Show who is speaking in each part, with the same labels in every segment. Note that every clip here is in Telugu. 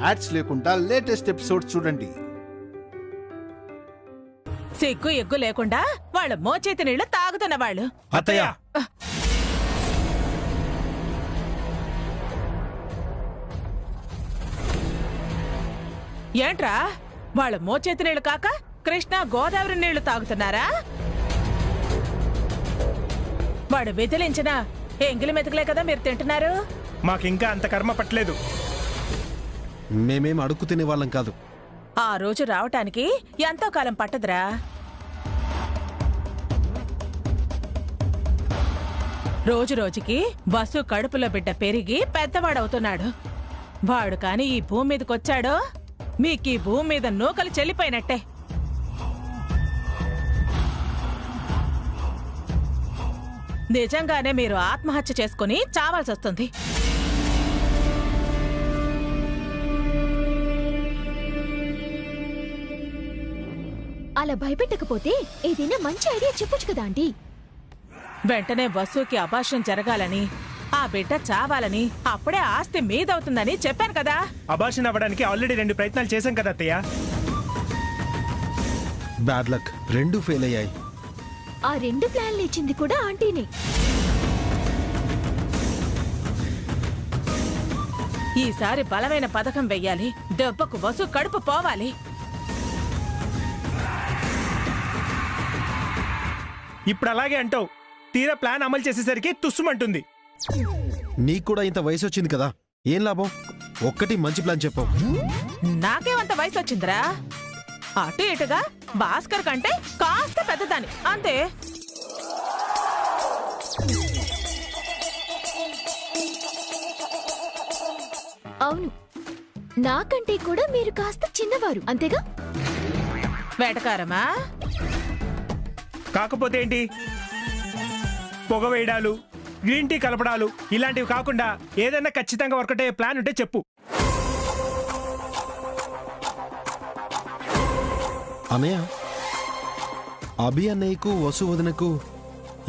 Speaker 1: యాడ్స్ లేకుండా లేటెస్ట్ ఎపిసోడ్ చూడండి.
Speaker 2: సిగ్గు ఎగ్గు లేకుండా వాళ్ళ మోచేతి నీళ్లు తాగుతున్న వాళ్ళు.
Speaker 3: అత్తయ్య,
Speaker 2: ఏంట్రా వాళ్ళ మోచేతి నీళ్లు కాక కృష్ణా గోదావరి నీళ్లు తాగుతున్నారా? వాడు విదిలించిన ఎంగిలి మెతుకులే కదా మీరు తింటున్నారు.
Speaker 3: మాకింకా అంత కర్మ పట్టలేదు.
Speaker 4: మేమేం అడుక్కు తినే వాళ్ళం కాదు.
Speaker 2: ఆ రోజు రావటానికి ఎంతో కాలం పట్టదురా. రోజు రోజుకి వసు కడుపులో బిడ్డ పెరిగి పెద్దవాడవుతున్నాడు. వాడు కాని ఈ భూమి మీదకొచ్చాడో మీకీ భూమి మీద నూకలు చెల్లిపోయినట్టే. నిజంగానే మీరు ఆత్మహత్య చేసుకుని చావాల్సొస్తుంది.
Speaker 5: అలా భయపెట్టకపోతే ఏదైనా మంచి ఐడియా చెప్పొచ్చు కదా ఆంటీ.
Speaker 2: వెంటనే వసుకి అబార్షన్ జరగాలని, ఆ బిడ్డ చావాలని, అప్పుడే ఆస్తి మీదవుతుందని చెప్పాను కదా.
Speaker 3: అబార్షన్ అవ్వడానికి ఆల్రెడీ 2 ప్రయత్నాలు చేశాం కదా అత్తయ్య.
Speaker 4: బ్యాడ్ లక్, 2 ఫెయిల్ అయ్యాయి.
Speaker 5: ఆ 2 ప్లాన్లు ఇచ్చింది కూడా ఆంటీనే.
Speaker 2: ఈసారి బలమైన పథకం వెయ్యాలి. దెబ్బకు వసు కడుపు పోవాలి.
Speaker 3: ఇప్పుడు అలాగే అంటావు, తీరా ప్లాన్ అమలు చేసేసరికి తుస్సుమంటుంది.
Speaker 4: నీకు కూడా ఇంత వయసు వచ్చింది కదా, ఏం లాభం? ఒక్కటి మంచి ప్లాన్ చెప్పు.
Speaker 2: నాకేమంత వయసు వచ్చిందిరా? అటు ఇటుగా భాస్కర్ కంటే కాస్త పెద్దదాన్ని అంతే.
Speaker 5: అవును, నాకంటే కూడా మీరు కాస్త చిన్నవారు అంతేగా?
Speaker 2: వేటకారమా?
Speaker 3: కాకపోతే ఏంటి, పొగ వేయడాలు, గ్రీన్ టీ కలపడాలు ఇలాంటివి కాకుండా ఏదైనా ఖచ్చితంగా వర్కౌట్ అయ్యే ప్లాన్ ఉంటే చెప్పు.
Speaker 4: అన్నయ్య, అభి అన్నయ్యకు వసు వదినకు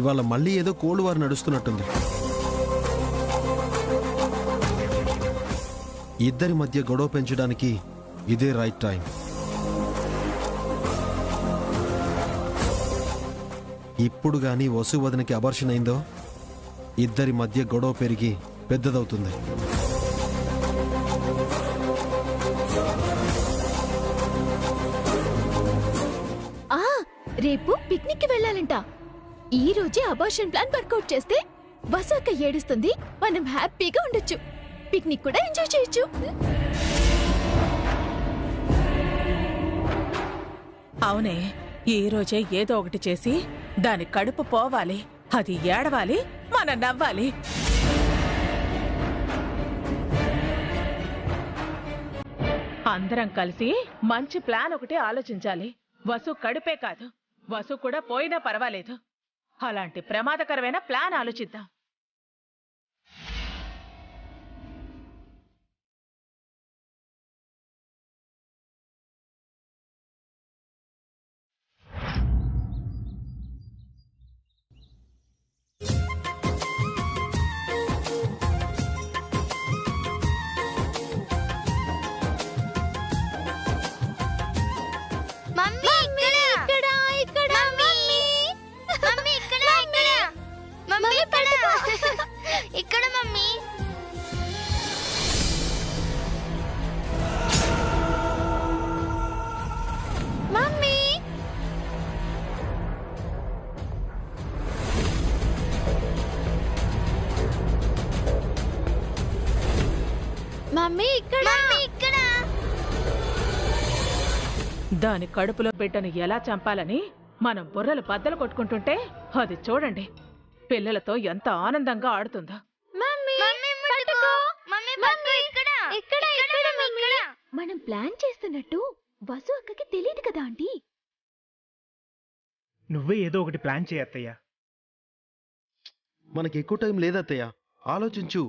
Speaker 4: ఇవాళ మళ్ళీ ఏదో కోల్డ్ వార్ నడుస్తున్నట్టుంది. ఇద్దరి మధ్య గొడవ పెంచడానికి ఇదే రైట్ టైం. ఇప్పుడు గాని వసు వదినకి అబార్షన్ అయిందో ఇద్దరి మధ్య గొడవ పెరిగి పెద్దదవుతుంది.
Speaker 5: రేపు పిక్నిక్ కి వెళ్ళాలంట. ఈ రోజే అబార్షన్ ప్లాన్ వర్కౌట్ చేస్తే వసు అక్క ఏడుస్తుంది, మనం హ్యాపీగా ఉండొచ్చు, పిక్నిక్ కూడా ఎంజాయ్ చేయొచ్చు.
Speaker 2: అవునే, ఈ రోజే ఏదో ఒకటి చేసి దాని కడుపు పోవాలి. అది ఏడవాలి, మనం నవ్వాలి. అందరం కలిసి మంచి ప్లాన్ ఒకటి ఆలోచించాలి. వసు కడుపే కాదు, వసు కూడా పోయినా పర్వాలేదు. అలాంటి ప్రమాదకరమైన ప్లాన్ ఆలోచిద్దాం.
Speaker 6: ఇక్కడ మమ్మీ. మమ్మీ మమ్మీ ఇక్కడ.
Speaker 2: దాని కడుపులో బిడ్డను ఎలా చంపాలని మనం బుర్రలు బద్దలు కొట్టుకుంటుంటే అది చూడండి పిల్లలతో ఎంత ఆనందంగా ఆడుతుందో.
Speaker 5: మనం ప్లాన్ చేస్తున్నట్టు వసు అక్కకి తెలియదు కదా ఆంటీ.
Speaker 3: నువ్వే ఏదో ఒకటి ప్లాన్ చేయత్తయ్యా.
Speaker 4: మనకి ఎక్కువ టైం లేదత్తయ్య, ఆలోచించు.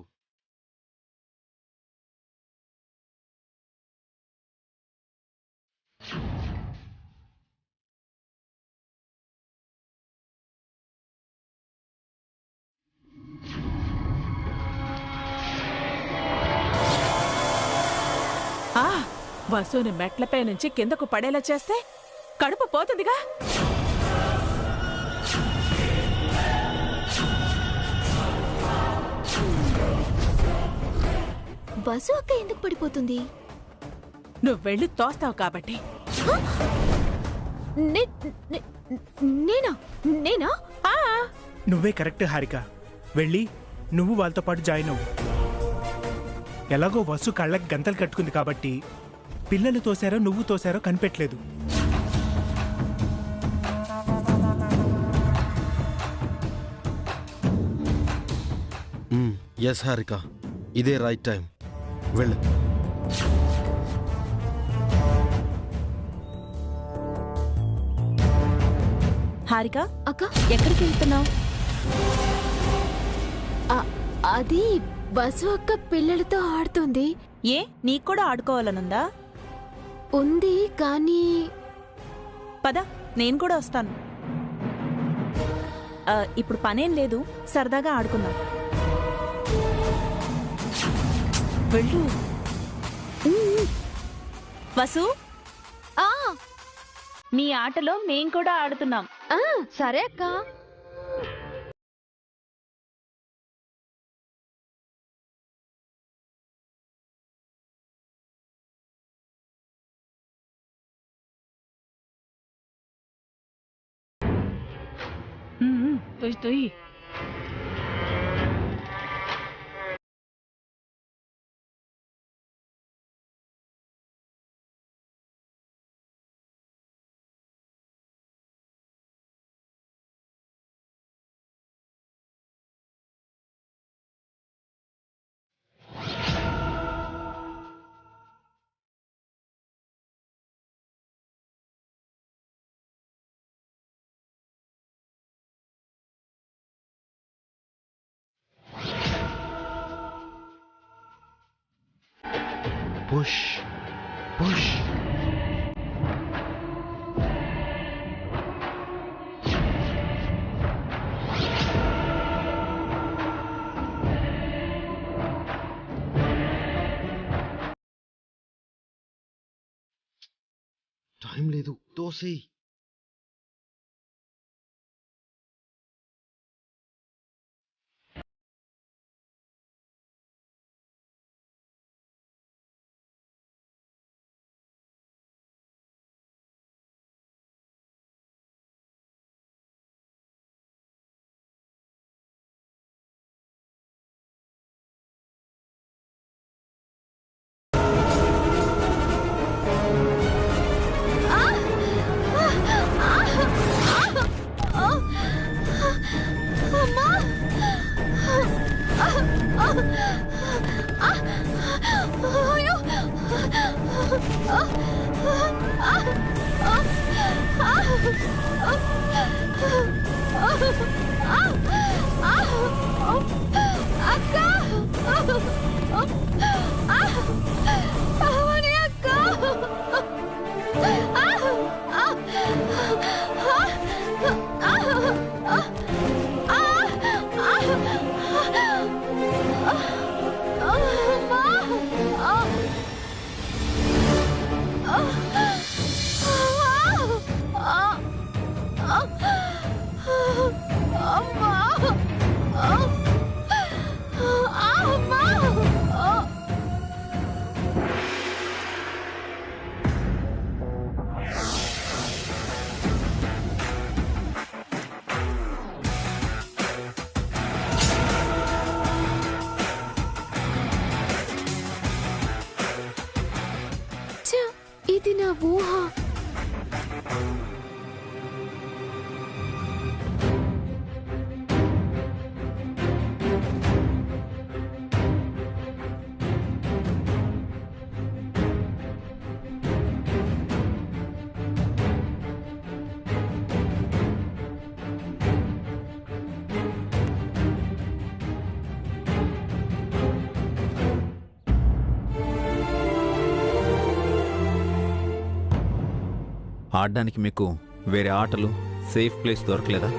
Speaker 2: ఆ వసుని మెట్లపై నుంచి కిందకు పడేలా చేస్తే కడుపు పోతుందిగా.
Speaker 5: వసు అక్క ఎందుకు పడిపోతుంది?
Speaker 2: నువ్వు వెళ్ళి తోస్తావు కాబట్టి.
Speaker 5: నేనా నేనా
Speaker 2: ఆ
Speaker 3: నువ్వే కరెక్ట్ హారిక. వెళ్ళి నువ్వు వాళ్ళతో పాటు జాయిన్ అవ్వు. ఎలాగో వసు కళ్ళకి గంతలు కట్టుకుంది కాబట్టి పిల్లలు తోసారో నువ్వు తోసారో కనిపెట్టలేదు.
Speaker 4: ఎస్ హారిక, ఇదే రైట్ టైం. వెళ్ళు.
Speaker 7: హారిక,
Speaker 5: అక్క
Speaker 7: ఎక్కడికి వెళ్తున్నావు?
Speaker 5: అది వసు అక్క పిల్లలతో ఆడుతుంది.
Speaker 7: ఏ నీకు కూడా ఆడుకోవాలనుందా?
Speaker 5: ఉంది కానీ
Speaker 7: పద, నేను కూడా వస్తాను. ఇప్పుడు పనేం లేదు, సరదాగా ఆడుకుందాం. వెళ్ళు. వసు, మీ ఆటలో మేం కూడా ఆడుతున్నాం.
Speaker 5: సరే అక్క.
Speaker 2: తుయ్ తుయ్.
Speaker 4: Push push. టైం లేదు, తోసేయ్.
Speaker 5: ఇది నా ఊహ.
Speaker 8: ఆడడానికి మీకు వేరే ఆటలు, సేఫ్ ప్లేస్ దొరకలేదా?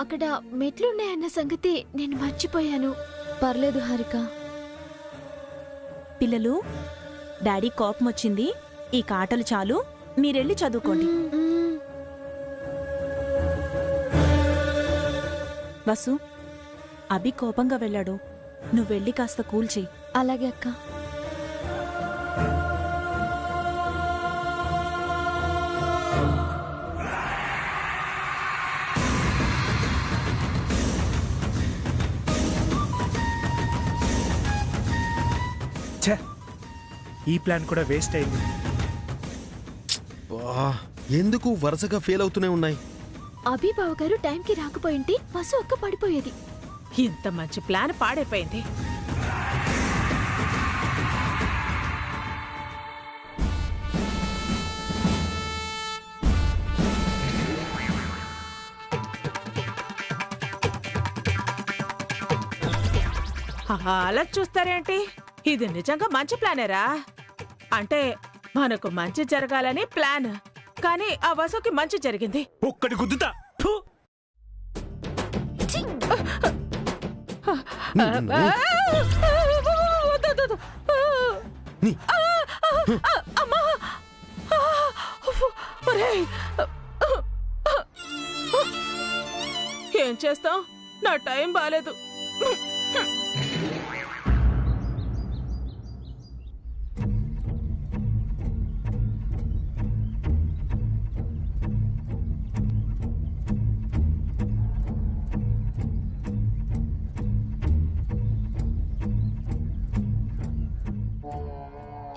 Speaker 5: అక్కడ మెట్లున్నాయన్న సంగతి నేను మర్చిపోయాను. పర్లేదు హారిక.
Speaker 7: పిల్లలు, డాడీ కోపం వచ్చింది, ఈ కాటలు చాలు, మీరెళ్ళి చదువుకోండి. వసు, అభి కోపంగా వెళ్ళాడు, నువ్వెళ్ళి కాస్త కూల్ చెయ్యి.
Speaker 5: అలాగే అక్క.
Speaker 3: ఛే, ఈ ప్లాన్ కూడా వేస్ట్ అయింది.
Speaker 4: వా, ఎందుకు వరుసగా ఫెయిల్ అవుతూనే ఉన్నాయి?
Speaker 5: అభిబావ గారు టైంకి రాకపోయింటే వసు అక్క పడిపోయేది.
Speaker 2: ఇంత మంచి ప్లాన్ పాడైపోయింది. అలా చూస్తారేంటి? ఇది నిజంగా మంచి ప్లానేరా. అంటే మనకు మంచి జరగాలని ప్లాన్, కానీ ఆ వసుకి మంచి జరిగింది.
Speaker 3: ఒక్కడి గుద్దుతా. ఫు!
Speaker 2: అమ్మా! ఒరేయ్! ఏం చేస్తాం, నా టైం బాలేదు.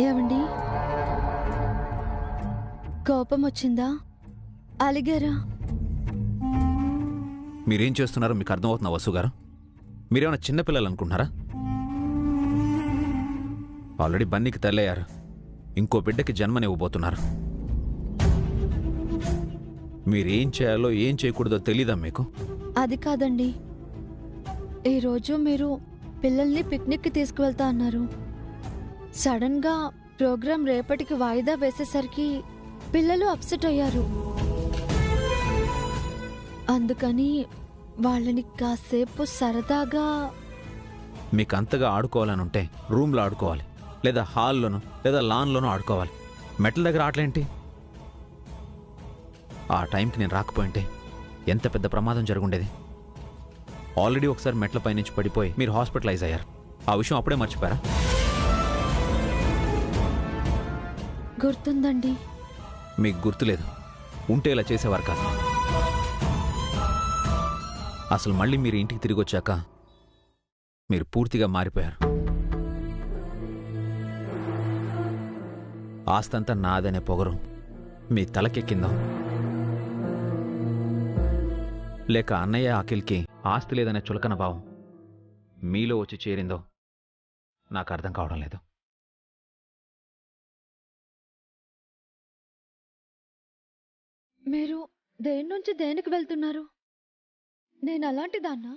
Speaker 5: ఏమండి, కోపం వచ్చిందా? అలిగారా?
Speaker 8: మీరేం చేస్తున్నారో మీకు అర్థమవుతుందా వసు గారు? మీరేమైనా చిన్నపిల్లలు అనుకుంటున్నారా? ఆల్రెడీ బన్నీకి తల్లయ్యారు, ఇంకో బిడ్డకి జన్మనివ్వబోతున్నారు. మీరేం చేయాలో ఏం చేయకూడదో తెలీదా మీకు?
Speaker 5: అది కాదండి, ఈరోజు మీరు పిల్లల్ని పిక్నిక్కి తీసుకువెళ్తా అన్నారు. సడన్ గా ప్రోగ్రాం రేపటికి వాయిదా వేసేసరికి పిల్లలు అప్సెట్ అయ్యారు. అందుకని వాళ్ళని కాసేపు సరదాగా.
Speaker 8: మీకు అంతగా ఆడుకోవాలనుంటే రూమ్లో ఆడుకోవాలి, లేదా హాల్లోనూ లేదా లాన్లోనూ ఆడుకోవాలి. మెట్ల దగ్గర ఆటలేంటి? ఆ టైంకి నేను రాకపోయింటే ఎంత పెద్ద ప్రమాదం జరుగుండేది. ఆల్రెడీ ఒకసారి మెట్లపై నుంచి పడిపోయి మీరు హాస్పిటలైజ్ అయ్యారు. ఆ విషయం అప్పుడే మర్చిపోయారా?
Speaker 5: గుర్తుందండి.
Speaker 8: మీకు గుర్తులేదు, ఉంటే ఇలా చేసేవారు కాదు. అసలు మళ్ళీ మీరు ఇంటికి తిరిగి వచ్చాక మీరు పూర్తిగా మారిపోయారు. ఆస్తంతా నాదనే పొగరు మీ తలకెక్కిందో, లేక అన్నయ్య అఖిల్కి ఆస్తి లేదనే చులకన భావం మీలో వచ్చి చేరిందో నాకు అర్థం కావడం లేదు.
Speaker 5: మీరు దేని నుంచి దేనికి వెళ్తున్నారు? నేను అలాంటి దాన్నా?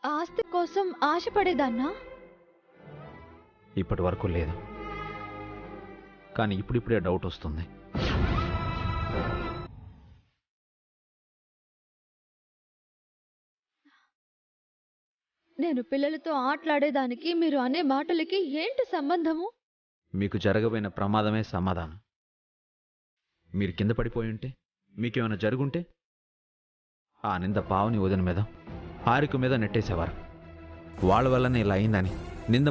Speaker 5: ఆస్తి కోసం ఆశపడేదాన్నా?
Speaker 8: ఇప్పటి వరకు లేదు, కానీ ఇప్పుడిప్పుడే డౌట్ వస్తుంది.
Speaker 5: నేను పిల్లలతో ఆటలాడేదానికి మీరు అనే మాటలకి ఏంటి సంబంధము?
Speaker 8: మీకు జరగబోయిన ప్రమాదమే సమాధానం. మీరు కింద పడిపోయి ఉంటే, మీకేమైనా జరుగుంటే ఆ నింద పావని వదిన మీద, హారిక మీద నెట్టేసేవారు. వాళ్ళ వల్లనే ఇలా అయిందని నింద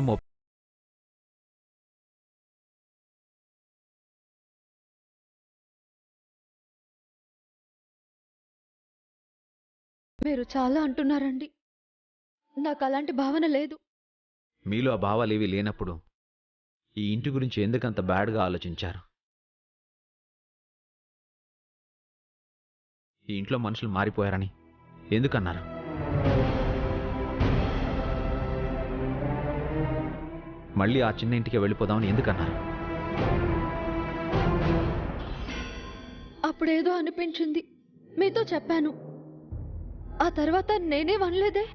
Speaker 5: మీరు చాలా అంటున్నారండి. నాకు అలాంటి భావన లేదు.
Speaker 8: మీలో ఆ భావాలేవి లేనప్పుడు ఈ ఇంటి గురించి ఎందుకంత బ్యాడ్గా ఆలోచించారు? ఈ ఇంట్లో మనుషులు మారిపోయారని ఎందుకన్నారు? మళ్ళీ ఆ చిన్న ఇంటికి వెళ్ళిపోదామని ఎందుకన్నారు?
Speaker 5: అప్పుడేదో అనిపించింది, మీతో చెప్పాను. ఆ తర్వాత నేనే వనలేదే.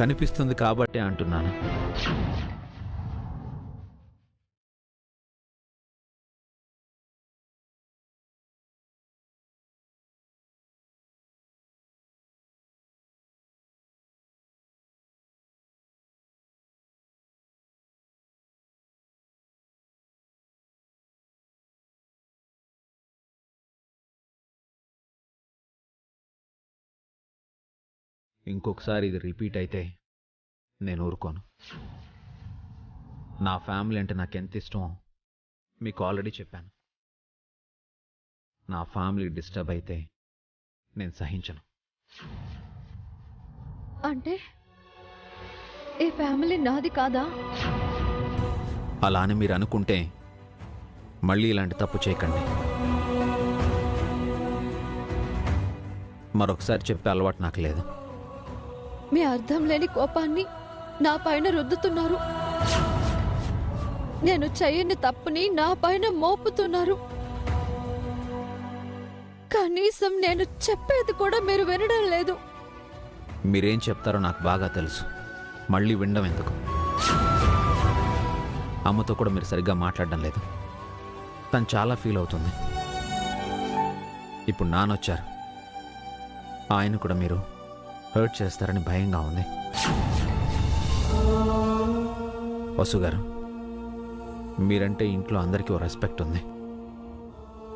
Speaker 8: కనిపిస్తుంది కాబట్టే అంటున్నాను. ఇంకొకసారి ఇది రిపీట్ అయితే నేను ఊరుకోను. నా ఫ్యామిలీ అంటే నాకు ఎంత ఇష్టమో మీకు ఆల్రెడీ చెప్పాను. నా ఫ్యామిలీ డిస్టర్బ్ అయితే నేను సహించను.
Speaker 9: అంటే ఈ ఫ్యామిలీ నాది కాదా?
Speaker 8: అలా అని మీరు అనుకుంటే మళ్ళీ ఇలాంటి తప్పు చేయకండి. మరొకసారి చెప్పే అలవాటు నాకు లేదు.
Speaker 9: మీ అర్థం లేని కోపాన్ని నా పైన రుద్దుతున్నారు. నేను చెయ్యని తప్పుని నా పైన మోపుతున్నారు. కనీసం నేను చెప్పేది కూడా మీరు వినడం లేదు.
Speaker 8: మీరేం చెప్తారో నాకు బాగా తెలుసు. మళ్ళీ వినడం ఎందుకు? అమ్మతో కూడా మీరు సరిగ్గా మాట్లాడడం లేదు. తను చాలా ఫీల్ అవుతుంది. ఇప్పుడు నాన్నొచ్చారు. ఆయన కూడా మీరు హర్ట్ చేస్తారని భయంగా ఉంది. వసు గారు, మీరంటే ఇంట్లో అందరికీ ఓ రెస్పెక్ట్ ఉంది.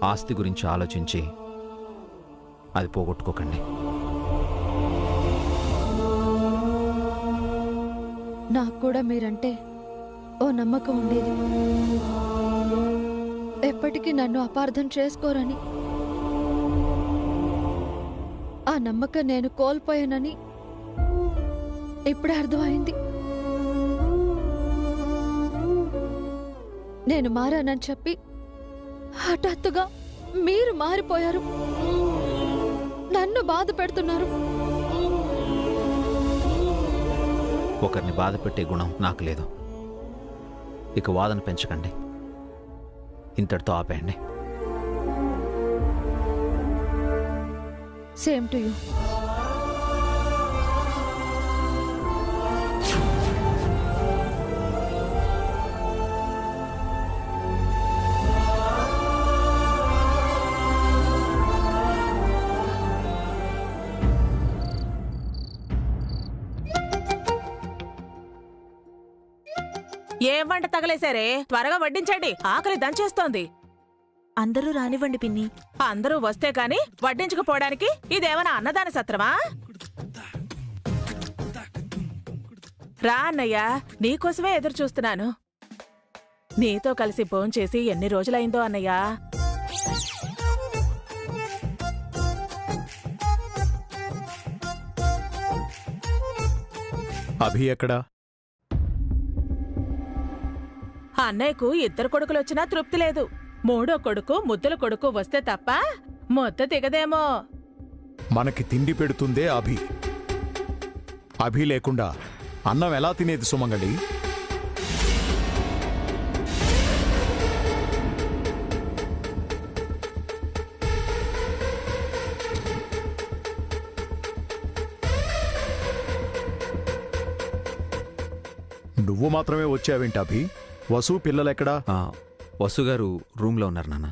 Speaker 8: ఆస్తి గురించి ఆలోచించి అది పోగొట్టుకోకండి.
Speaker 9: నాకు కూడా మీరంటే ఓ నమ్మకం ఉండేది. ఎప్పటికీ నన్ను అపార్థం చేసుకోరని. ఆ నమ్మకం నేను కోల్పోయానని ఇప్పుడే అర్థమైంది. నేను మారానని చెప్పి హఠాత్తుగా మీరు మారిపోయారు. నన్ను బాధ పెడుతున్నారు.
Speaker 8: ఒకరిని బాధ పెట్టే గుణం నాకు లేదు. ఇక వాదన పెంచకండి. ఇంతటితో ఆపేయండి.
Speaker 9: Same to you.
Speaker 2: ఏం వంట తగలేశారే? త్వరగా వడ్డించండి, ఆకలి దంచేస్తోంది.
Speaker 7: అందరూ రానివ్వండి పిన్ని.
Speaker 2: అందరూ వస్తే కాని వడ్డించకపోవడానికి ఇదేమన్నా అన్నదాన సత్రమా? రా అన్నయ్య, నీకోసమే ఎదురు చూస్తున్నాను. నీతో కలిసి భోంచేసి ఎన్ని రోజులైందో అన్నయ్యా.
Speaker 3: అభి ఎక్కడా?
Speaker 2: అన్నయ్యకు ఇద్దరు కొడుకులొచ్చినా తృప్తి లేదు. మూడో కొడుకు, ముద్దుల కొడుకు వస్తే తప్ప ముద్ద దిగదేమో.
Speaker 10: మనకి తిండి పెడుతుందే అభి. అభి లేకుండా అన్నం ఎలా తినేది సుమంగళి? నువ్వు మాత్రమే వచ్చావేంటి అభి? వసు పిల్లలెక్కడా?
Speaker 8: వసు గారు రూమ్లో ఉన్నారు నాన్న.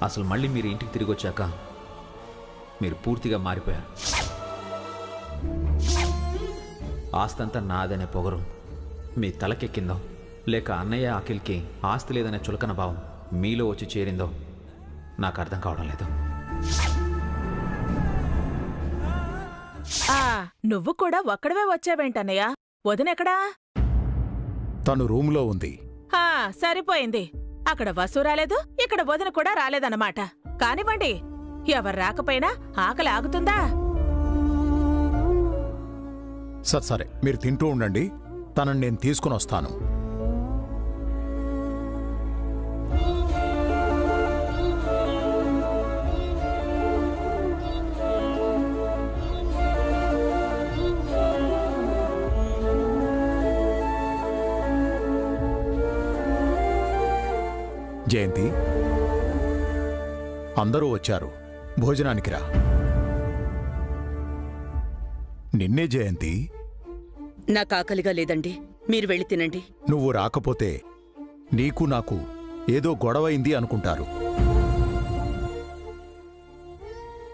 Speaker 8: అసలు మళ్ళీ మీరు ఇంటికి తిరిగి వచ్చాక మీరు పూర్తిగా మారిపోయారు. ఆస్తంతా నాదనే పొగరు మీ తలకెక్కిందో, లేక అన్నయ్య అఖిల్కి ఆస్తి లేదనే చులకన భావం మీలో వచ్చి చేరిందో నాకు అర్థం కావడం లేదు.
Speaker 2: నువ్వు కూడా ఒక్కడవే వచ్చావేంటన్నయ్య? వదినెక్కడా?
Speaker 10: తను రూమ్లో ఉంది.
Speaker 2: సరిపోయింది. అక్కడ వసు రాలేదు, ఇక్కడ వదిన కూడా రాలేదన్నమాట. కానివ్వండి, ఎవరు రాకపోయినా ఆకలి ఆగుతుందా?
Speaker 10: సరే, మీరు తింటూ ఉండండి. తనని నేను తీసుకుని వస్తాను. జయంతి, అందరూ వచ్చారు, భోజనానికి రా. నిన్నే జయంతి.
Speaker 11: నాకు ఆకలిగా లేదండి, మీరు వెళ్ళి తినండి.
Speaker 10: నువ్వు రాకపోతే నీకు నాకు ఏదో గొడవైంది అనుకుంటారు.